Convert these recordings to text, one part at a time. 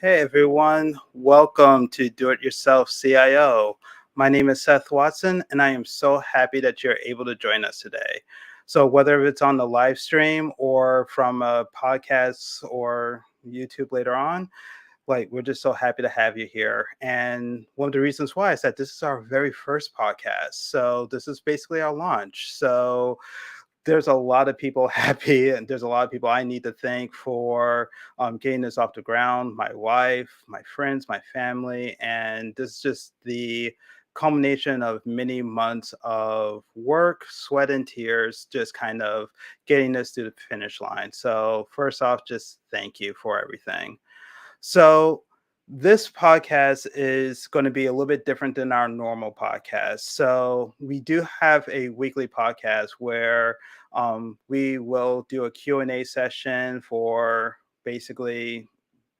Hey everyone, welcome to Do It Yourself CIO. My name is Seth Watson, and I am so happy that you're able to join us today. So, whether it's on the live stream or from a podcast or YouTube later on, we're just so happy to have you here. And one of the reasons why is that this is our very first podcast. So, this is basically our launch. So, there's a lot of people happy, and there's a lot of people I need to thank for getting this off the ground. My wife, my friends, my family, and this is just the culmination of many months of work, sweat, and tears, just kind of getting this to the finish line. So, first off, just thank you for everything. So, this podcast is going to be a little bit different than our normal podcast. So, we do have a weekly podcast where we will do a Q&A session for basically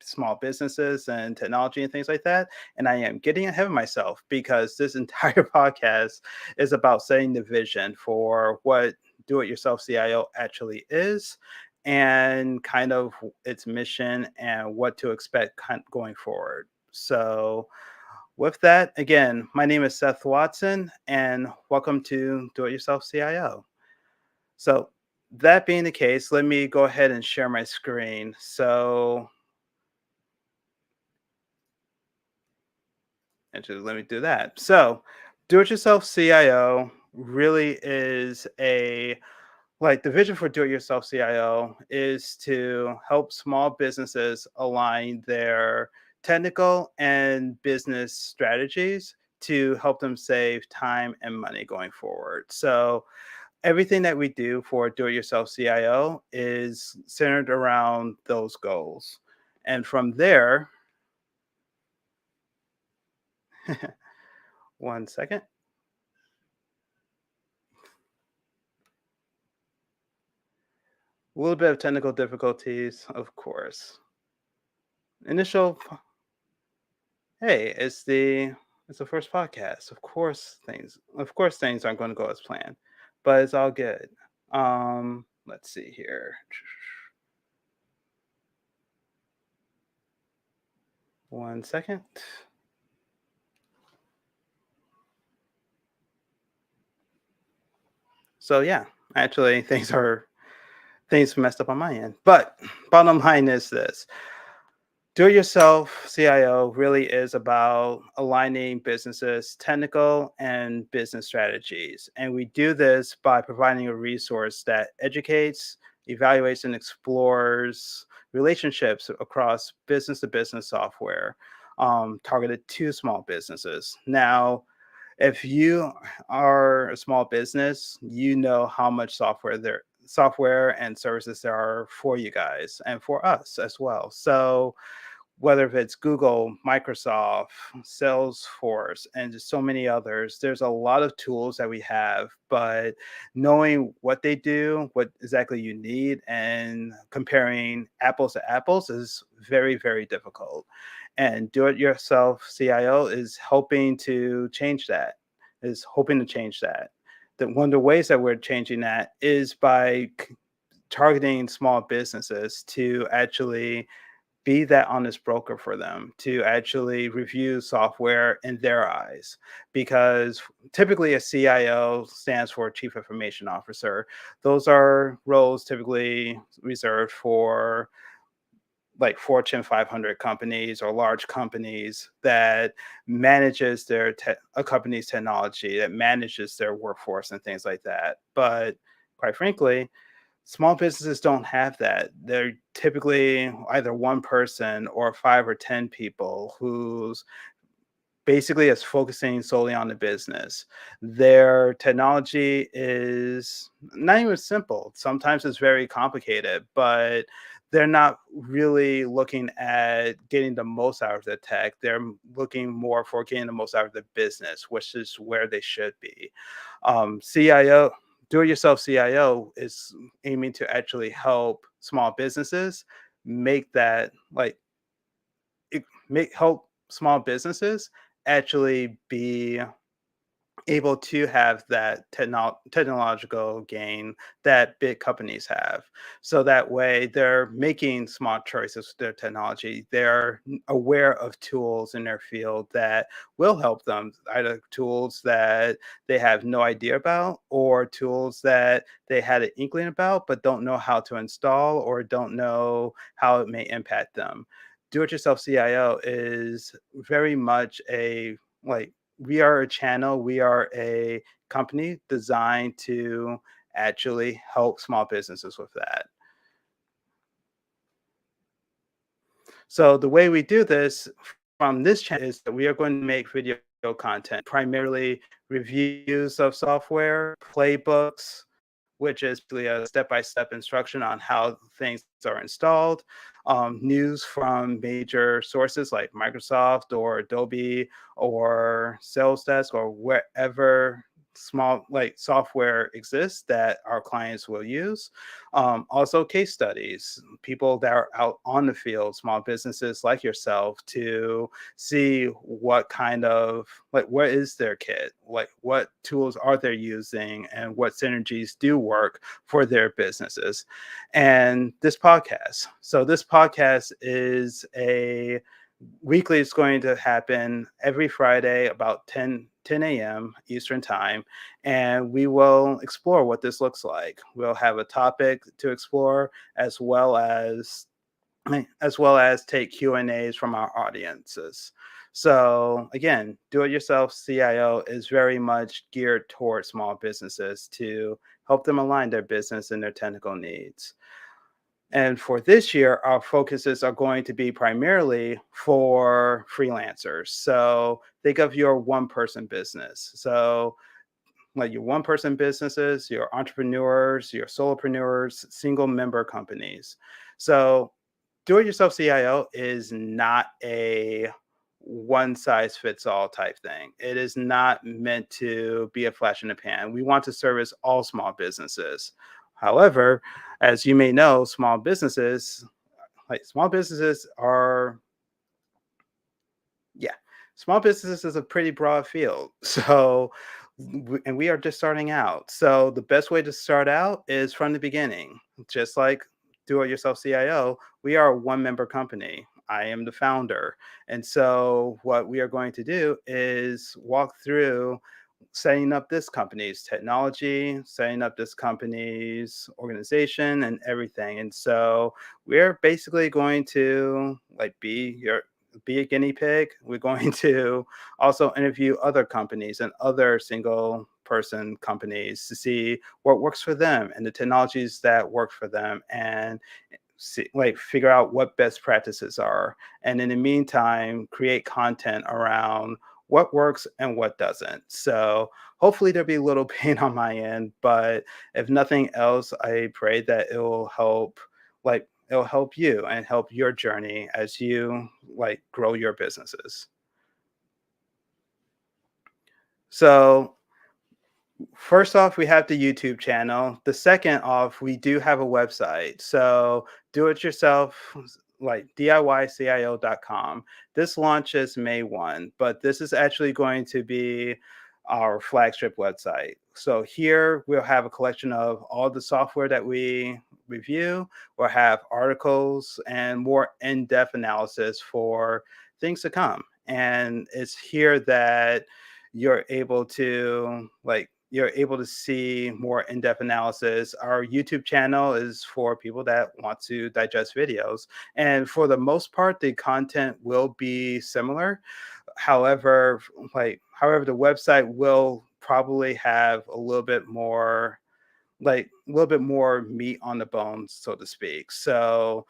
small businesses and technology and things like that. And I am getting ahead of myself because this entire podcast is about setting the vision for what do it yourself CIO actually is and kind of its mission and what to expect going forward. So, with that, again, my name is Seth Watson, and welcome to Do It Yourself CIO. So, that being the case, let me go ahead and share my screen. So, actually, let me do that. So, Do It Yourself CIO really is the vision for Do It Yourself CIO is to help small businesses align their technical and business strategies to help them save time and money going forward. So, everything that we do for Do It Yourself CIO is centered around those goals. And from there, one second, a little bit of technical difficulties, of course. Initial Hey, it's the first podcast. Of course things aren't going to go as planned, but it's all good. Let's see here. One second. So yeah, actually things messed up on my end. But bottom line is this. Do it yourself CIO really is about aligning businesses' technical and business strategies. And we do this by providing a resource that educates, evaluates, and explores relationships across business to business software targeted to small businesses. Now, if you are a small business, you know how much software and services there are for you guys and for us as well. So whether if it's Google, Microsoft, Salesforce, and just so many others, there's a lot of tools that we have, but knowing what they do, what exactly you need, and comparing apples to apples is very, very difficult. And do it yourself CIO is hoping to change that, is hoping to change that. One of the ways that we're changing that is by targeting small businesses to actually be that honest broker for them to actually review software in their eyes. Because typically a CIO stands for Chief Information Officer. Those are roles typically reserved for like Fortune 500 companies or large companies that manages a company's technology, that manages their workforce and things like that. But quite frankly, small businesses don't have that. They're typically either one person or 5 or 10 people who's basically is focusing solely on the business. Their technology is not even simple. Sometimes it's very complicated, but they're not really looking at getting the most out of the tech. They're looking more for getting the most out of the business, which is where they should be. CIO, do it yourself CIO is aiming to actually help small businesses make that make help small businesses actually be able to have that technological gain that big companies have. So that way they're making smart choices with their technology. They're aware of tools in their field that will help them, either tools that they have no idea about or tools that they had an inkling about but don't know how to install or don't know how it may impact them. Do it yourself CIO is very much a like we are a channel, we are a company designed to actually help small businesses with that. So the way we do this from this channel is that we are going to make video content, primarily reviews of software, playbooks, which is basically a step-by-step instruction on how things are installed, news from major sources like Microsoft or Adobe or Sales Desk or wherever small like software exists that our clients will use. Also case studies, people that are out on the field, small businesses like yourself, to see what kind of what is their kit, like what tools are they using and what synergies do work for their businesses. And this podcast, so this podcast is a weekly, it's going to happen every Friday about 10 a.m. Eastern time. And we will explore what this looks like. We'll have a topic to explore as well as take Q&As from our audiences. So again, do it yourself CIO is very much geared towards small businesses to help them align their business and their technical needs. And for this year, our focuses are going to be primarily for freelancers. So think of your one person business. So, like your one person businesses, your entrepreneurs, your solopreneurs, single member companies. So, do it yourself CIO is not a one size fits all type thing. It is not meant to be a flash in the pan. We want to service all small businesses. However, as you may know, small businesses are, yeah, small businesses is a pretty broad field. So, and we are just starting out. So, the best way to start out is from the beginning. Just like Do It Yourself CIO, we are a one member company. I am the founder. And so, what we are going to do is walk through setting up this company's technology, setting up this company's organization and everything. And so we're basically going to be a guinea pig. We're going to also interview other companies and other single person companies to see what works for them and the technologies that work for them and figure out what best practices are, and in the meantime create content around what works and what doesn't. So hopefully there'll be a little pain on my end, but if nothing else, I pray that it'll help you and help your journey as you grow your businesses. So first off, we have the YouTube channel. The second off, we do have a website. So do it yourself, like DIYCIO.com. This launches May 1, but this is actually going to be our flagship website. So here we'll have a collection of all the software that we review. We'll have articles and more in-depth analysis for things to come. And it's here that you're able to see more in-depth analysis. Our YouTube channel is for people that want to digest videos, and for the most part the content will be similar. However, the website will probably have a little bit more meat on the bones, so to speak. So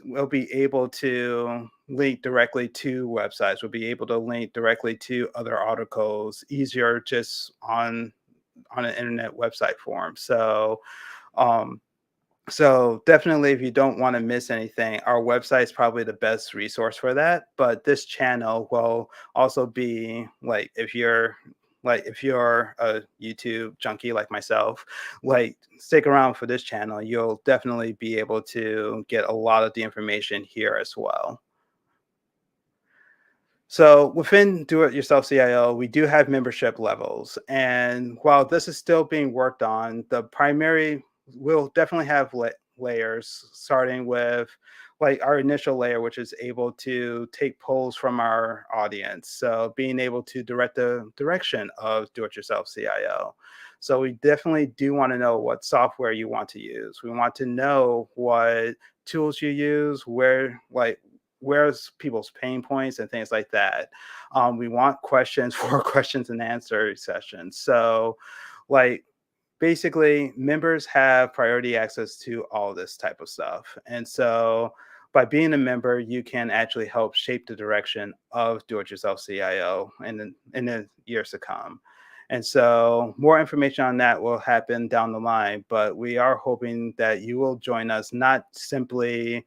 we'll be able to link directly to websites. We'll be able to link directly to other articles easier just on an internet website form. Um, so definitely, if you don't want to miss anything, our website is probably the best resource for that. But this channel will also be if you're a YouTube junkie like myself, stick around for this channel. You'll definitely be able to get a lot of the information here as well. So within Do It Yourself CIO, we do have membership levels. And while this is still being worked on, the primary will definitely have layers, starting with like our initial layer, which is able to take polls from our audience. So being able to direct the direction of Do It Yourself CIO. So we definitely do want to know what software you want to use. We want to know what tools you use, where's people's pain points and things like that. We want questions for questions and answer sessions. So, like, basically, members have priority access to all this type of stuff. And so, by being a member, you can actually help shape the direction of Do It Yourself CIO in the years to come. And so, more information on that will happen down the line. But we are hoping that you will join us not simply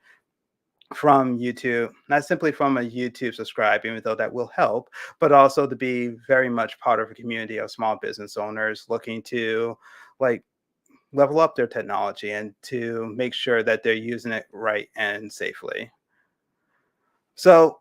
from YouTube, not simply from a YouTube subscribe, even though that will help, but also to be very much part of a community of small business owners looking to like level up their technology and to make sure that they're using it right and safely. So,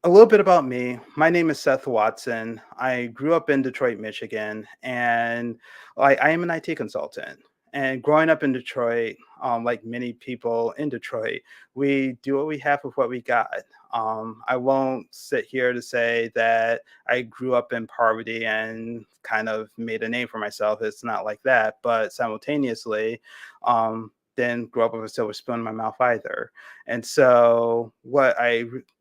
a little bit about me. My name is Seth Watson. I grew up in Detroit, Michigan, and I am an IT consultant. And growing up in Detroit, like many people in Detroit, we do what we have with what we got. I won't sit here to say that I grew up in poverty and kind of made a name for myself. It's not like that. But simultaneously, didn't grow up with a silver spoon in my mouth either. And so, what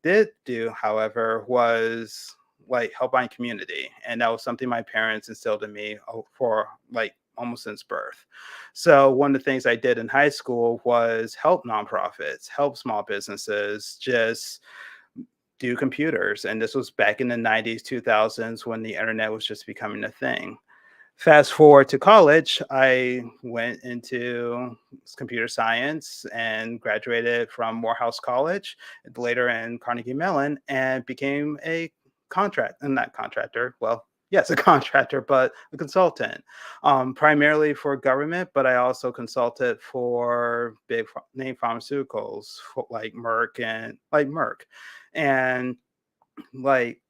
did do, however, was like help my community. And that was something my parents instilled in me for like almost since birth. So, one of the things I did in high school was help nonprofits, help small businesses just do computers. And this was back in the 90s, 2000s when the internet was just becoming a thing. Fast forward to college, I went into computer science and graduated from Morehouse College, later in Carnegie Mellon, and became a not contractor, well, yes, a contractor, but a consultant, primarily for government, but I also consulted for big name pharmaceuticals like Merck. And like,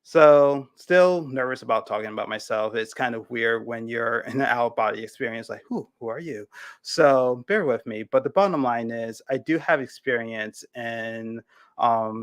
so, still nervous about talking about myself. It's kind of weird when you're in an out of body experience, like, who are you? So, bear with me. But the bottom line is, I do have experience in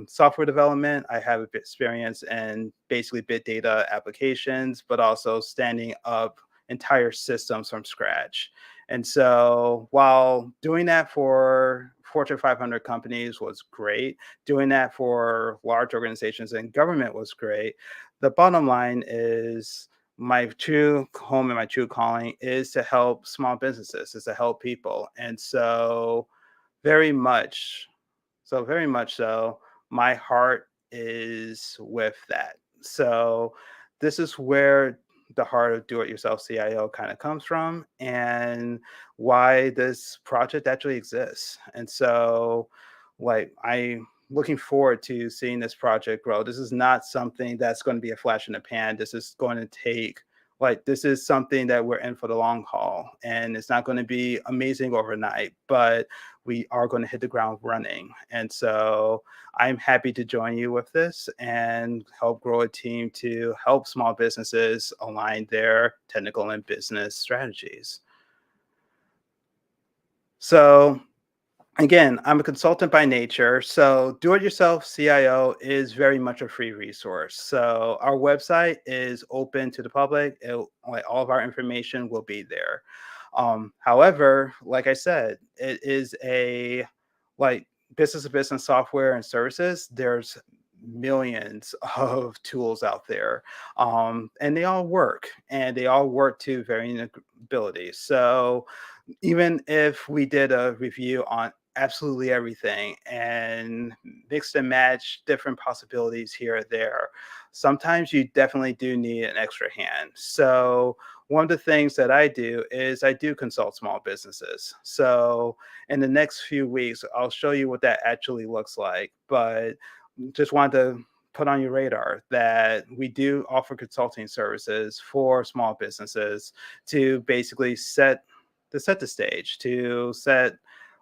software development. I have experience in basically big data applications, but also standing up entire systems from scratch. And so, while doing that for Fortune 500 companies was great, doing that for large organizations and government was great. The bottom line is my true home and my true calling is to help small businesses, is to help people. And so very much very much so, my heart is with that. So this is where the heart of Do It Yourself CIO kind of comes from and why this project actually exists. And so, like, I looking forward to seeing this project grow. This is not something that's going to be a flash in the pan. This is going to take this is something that we're in for the long haul, and it's not going to be amazing overnight, but we are going to hit the ground running. And so I'm happy to join you with this and help grow a team to help small businesses align their technical and business strategies. So, again, I'm a consultant by nature. So, Do It Yourself CIO is very much a free resource. So, our website is open to the public. Like all of our information will be there. However, like I said, it is a like business to business software and services. There's millions of tools out there, and they all work to varying abilities. So, even if we did a review on absolutely everything and mixed and match different possibilities here or there, sometimes you definitely do need an extra hand. So, one of the things that I do is I do consult small businesses. So, in the next few weeks, I'll show you what that actually looks like. But just wanted to put on your radar that we do offer consulting services for small businesses to basically set the stage, to set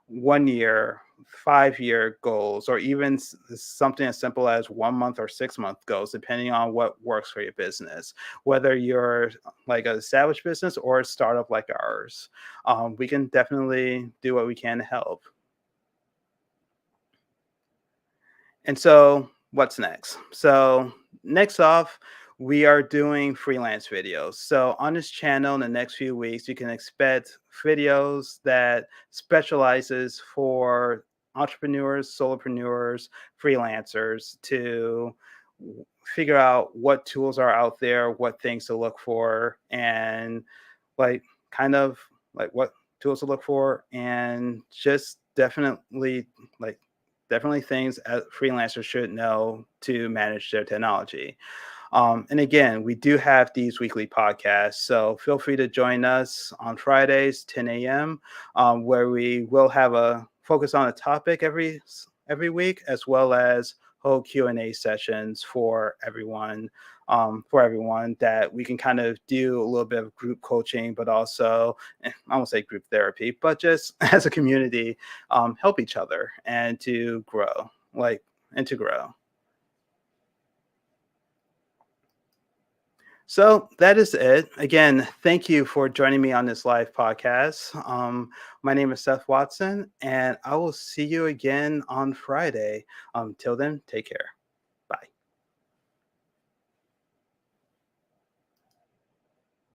1 year, 5 year goals, or even something as simple as 1 month or 6 month goals, depending on what works for your business. Whether you're like an established business or a startup like ours, we can definitely do what we can to help. And so, what's next? So, next off, we are doing freelance videos. So, on this channel in the next few weeks, you can expect videos that specializes for entrepreneurs, solopreneurs, freelancers to figure out what tools are out there, what things to look for, and like kind of like what tools to look for, and just like definitely things as freelancers should know to manage their technology. And again, we do have these weekly podcasts, so feel free to join us on Fridays, 10 a.m., where we will have a focus on a topic every week, as well as whole Q&A sessions for everyone that we can kind of do a little bit of group coaching, but also I won't say group therapy, but just as a community, help each other and to grow, and to grow. So that is it. Again, thank you for joining me on this live podcast. My name is Seth Watson, and I will see you again on Friday. Till then, take care.